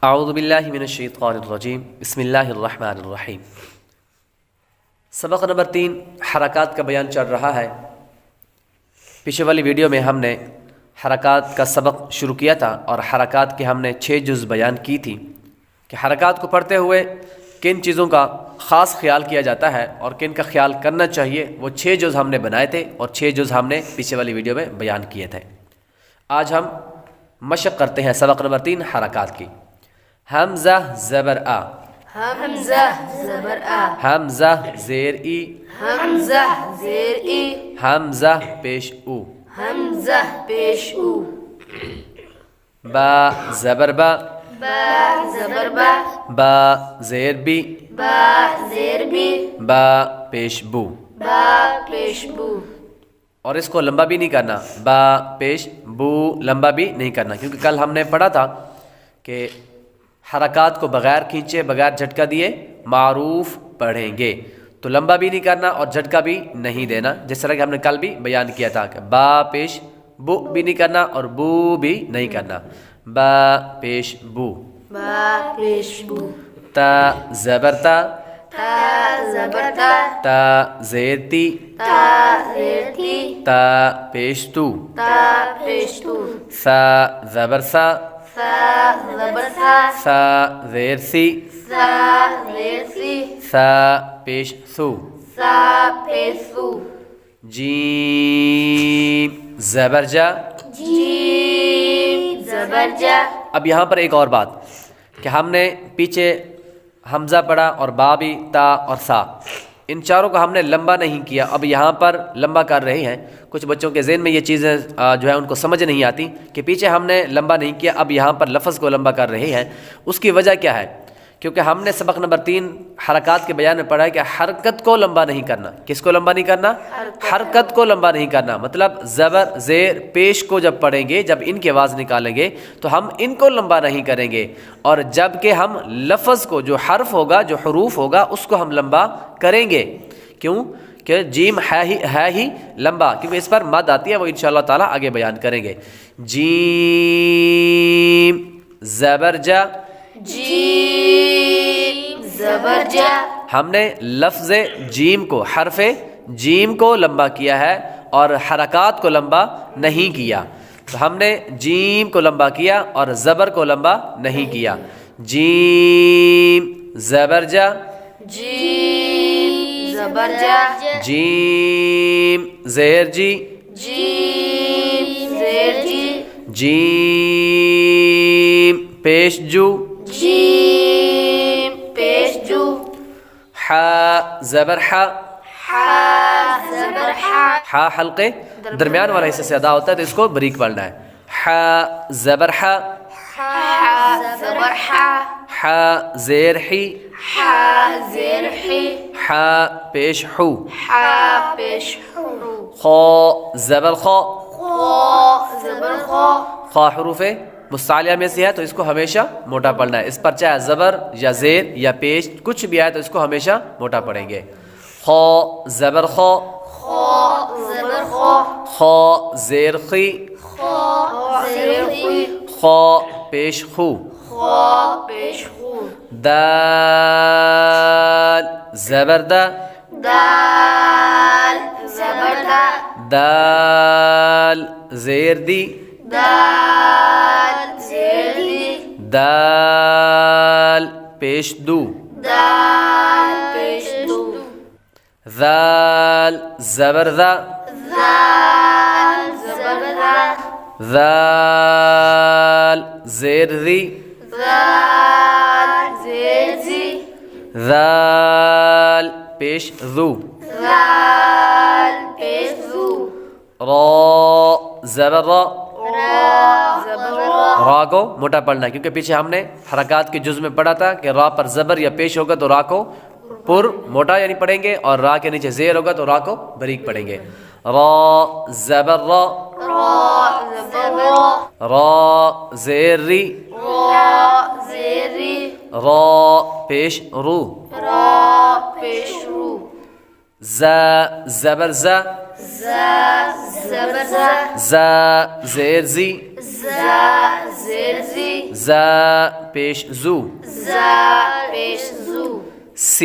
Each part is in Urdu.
اعوذ باللہ من الشیطان الرجیم بسم اللہ الرحمن الرحیم۔ سبق نمبر 3 حرکات کا بیان چل رہا ہے۔ پیچھے والی ویڈیو میں ہم نے حرکات کا سبق شروع کیا تھا اور حرکات کے ہم نے 6 جز بیان کی تھی کہ حرکات کو پڑھتے ہوئے کن چیزوں کا خاص خیال کیا جاتا ہے اور کن کا خیال کرنا چاہیے، وہ 6 جز ہم نے بنائے تھے اور 6 جز ہم نے پیچھے والی ویڈیو میں بیان کیے تھے۔ آج ہم مشق کرتے ہیں سبق نمبر 3 حرکات کی۔ حمزہ زبر آ، حمزہ زبر آ، حمزہ زیر ای، حمزہ زیر ای، حمزہ پیش او، حمزہ پیش او، با زبر با، با زبر با، با زیر بی، با زیر بی، با پیش بو، با پیش بو، اور اس کو لمبا بھی نہیں کرنا، با پیش بو لمبا بھی نہیں کرنا، کیونکہ کل ہم نے پڑھا تھا کہ حرکات کو بغیر کھینچے بغیر جھٹکا دیے معروف پڑھیں گے، تو لمبا بھی نہیں کرنا اور جھٹکا بھی نہیں دینا، جس طرح کہ ہم نے کل بھی بیان کیا تھا کہ با پیش بو بھی نہیں کرنا اور بو بھی نہیں کرنا، با پیش بو، با پیش بو، تا زبر تا، تا زبر تا، تا زیر تی، تا زیر تی، تا پیش تو، تا پیش تو، سا زبر سا، سا زبر سا، سا زیر سی، سا زیر سی، سا پیش سو، سا پیش سو، جیم زبر جا۔ جیم زبر جا۔ اب یہاں پر ایک اور بات کہ ہم نے پیچھے حمزہ پڑھا اور با بھی، تا اور سا، ان چاروں کو ہم نے لمبا نہیں کیا، اب یہاں پر لمبا کر رہے ہیں۔ کچھ بچوں کے ذہن میں یہ چیزیں جو ہے ان کو سمجھ نہیں آتی کہ پیچھے ہم نے لمبا نہیں کیا، اب یہاں پر لفظ کو لمبا کر رہے ہیں۔ اس کی وجہ کیا ہے؟ کیونکہ ہم نے سبق نمبر 3 حرکات کے بیان میں پڑھا ہے کہ حرکت کو لمبا نہیں کرنا۔ کس کو لمبا نہیں کرنا؟ حرکت کو لمبا نہیں کرنا، مطلب زبر زیر پیش کو جب پڑھیں گے، جب ان کی آواز نکالیں گے تو ہم ان کو لمبا نہیں کریں گے، اور جب کہ ہم لفظ کو، جو حرف ہوگا، جو حروف ہوگا، اس کو ہم لمبا کریں گے۔ کیوں؟ کہ جیم ہے ہی لمبا، کیونکہ اس پر مد آتی ہے، وہ انشاءاللہ تعالی آگے بیان کریں گے۔ جیم زبر جا، جیم زبر جا۔ ہم نے لفظ جیم کو، حرف جیم کو لمبا کیا ہے اور حرکات کو لمبا نہیں کیا، تو ہم نے جیم کو لمبا کیا اور زبر کو لمبا نہیں کیا۔ جیم زبر جا، جیم زبر جا، جیم زیر جی، جیم زیر جی، جیم پیش جو، جیم پیش جو، ح زبر ح، حا زبر حا، ح حلقے درمیان والا حصہ سے ادا ہوتا ہے تو اس کو بریک پڑھنا ہے۔ ح زبر ح، حا زبر حا، ح زیر حی، حا زیر حی، ح پیش حو، حا پیش حو، خا زبر خا، خا زبر خا، خا حروف مستعلیہ میں سے ہے تو اس کو ہمیشہ موٹا پڑھنا ہے، اس پر چاہے زبر یا زیر یا پیش کچھ بھی آئے تو اس کو ہمیشہ موٹا پڑھیں گے۔ خا زبر خا، خا زبر خا، خا زیر خی، خا زیر خی، خا پیش خو، خا پیش خو، دال زبر دا، دال زبر دا، دال زیر دی، دال زیر دی، دال پیش دو، دال پیش دو، ذال زبر ذا، دال زبر دا، ذال زیر ذی، دال زیر زی، ذال پیش ذو، دال پیش دو، را زبر را، را زبر را، را کو موٹا پڑھنا ہے کیونکہ پیچھے ہم نے حرکات کے جز میں پڑھا تھا کہ را پر زبر یا پیش ہوگا تو را کو پر موٹا یعنی پڑھیں گے، اور را کے نیچے زیر ہوگا تو را کو بریک پڑھیں گے۔ را زبر را، را زبر را، را زیر ری، را زیر ری، را پیش رو، را پیش رو، ز زبر ز، ز زبر ز، ز زیر زی، ز زیر زی، زا پیش زو زا پیش زو سین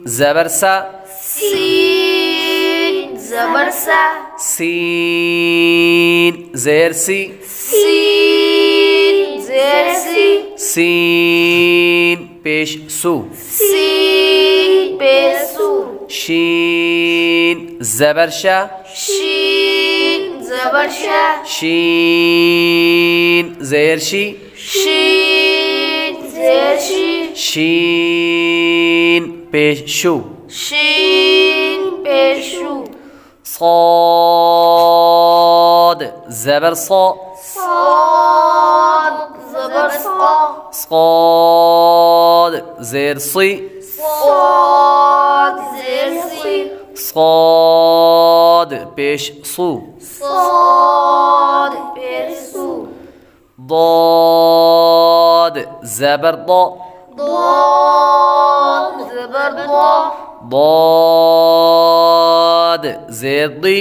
زبر سا سین زبر سا سین زیر سی سین زیر سی سین پیش سو سین پیش سو شین زبر شا شین زبر شا شین زیر شی شین زیر شی شین پیش شو شین پیش شو صاد زبر صا صاد زبر صا صاد زیر صی صاد زیر سی صاد پیش صو صاد پیش سو ضاد زبر ضا ضاد زبر ضا ضاد زیر ضی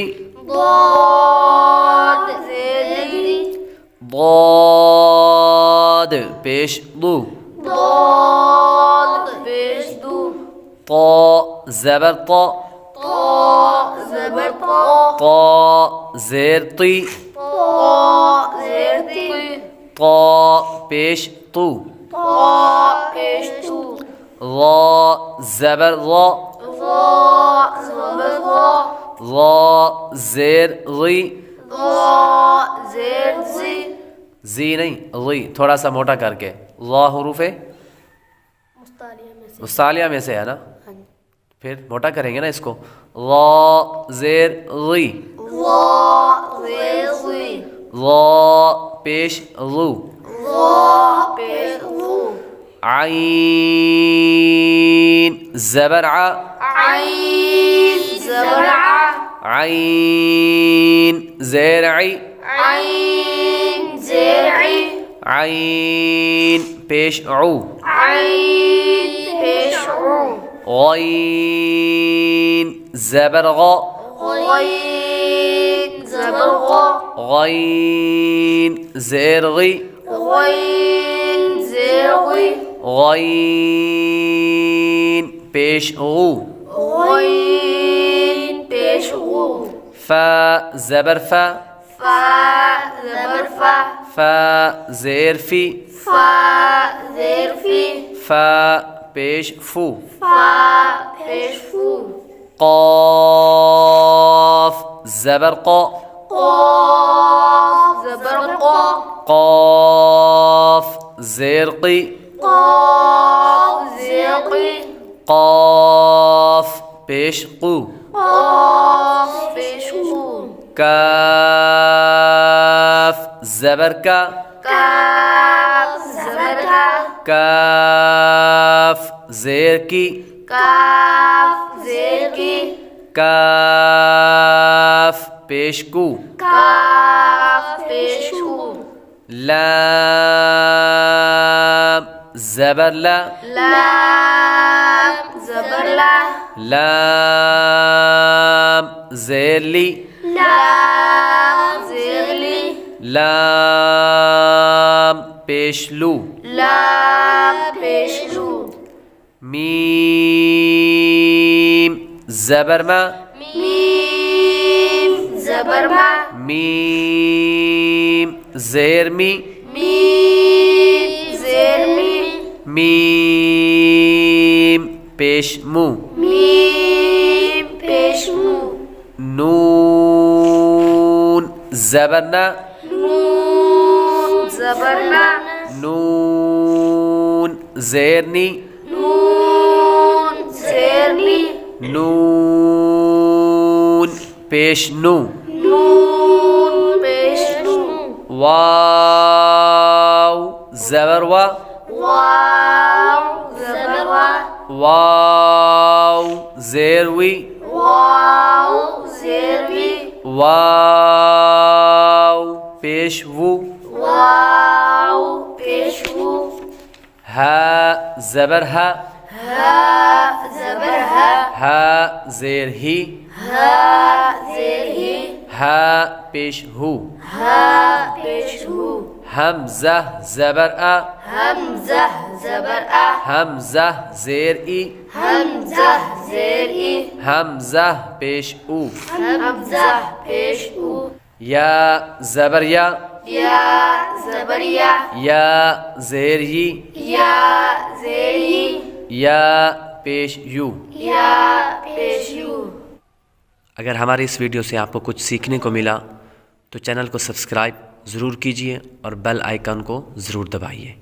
ضاد زیر لی ضاد پیش ضو ضاد پیش دو طا زبر طا طا زبر طا طا زیر طی طا زیر تی طا پیش طو طا پیش تو ضا زبر ضا ضا زبر ضا ضا زیر ضی ضا زیر زی زی نہیں ضی تھوڑا سا موٹا کر کے ضا حروف مستعلیہ میں سے ہے نا پھر موٹا کریں گے نا اس کو ضا زیر ضی ضا زیر زی ضا پیش ضو ضا پیش ضو عین زبر ع عین زبر ع عین زیر عی عین زیر عی عین پیش عو عین پیش عو غین زبر غا غین زبر غا غین زیر غی غین زیر غی غین پیش غو غین پیش غو فا زبر فا فا زبر فا فا زیر فی فا زیر فی فا پیش فو فا پیش فو قاف زبر قا قاف زبر قا قاف زیر قی قاف زیر قی قاف پیش قو قاف پیش قو کاف زبر کا کاف زبر کا کاف زیر کی کاف زیر کی کاف پیش کو کاف پیش کو لام زبر لا لام زبر لا لام زیر لی لام زیر لی لام پیش لو لام پیش لو میم زبر ما میم زبر ما میم زیر می میم زیر می میم پیش مو میم پیش مو نون زبر نا نون زبر نا نون زیر نی نون زیر نی نون پیش نو نون پیش نو واو زبر وا واو زبر وا واو زیر وی واو زیر وی واو پیش وو واو پیش وو ہا زبر ہا ہا زبر ہا ہا زیر ہی ہا زیر ہی ہا پیش ہو ہا پیش ہو حمزہ زبر ا حمزہ زبر ا حمزہ زیر ای حمزہ زیر ای حمزہ پیش او حمزہ پیش او یا زبر یا یا زبر یا یا زیر ی یا زیر ی یا پیش یو یا پیش یو۔ اگر ہماری اس ویڈیو سے آپ کو کچھ سیکھنے کو ملا تو چینل کو سبسکرائب ضرور کیجیے اور بیل آئیکن کو ضرور دبائیے۔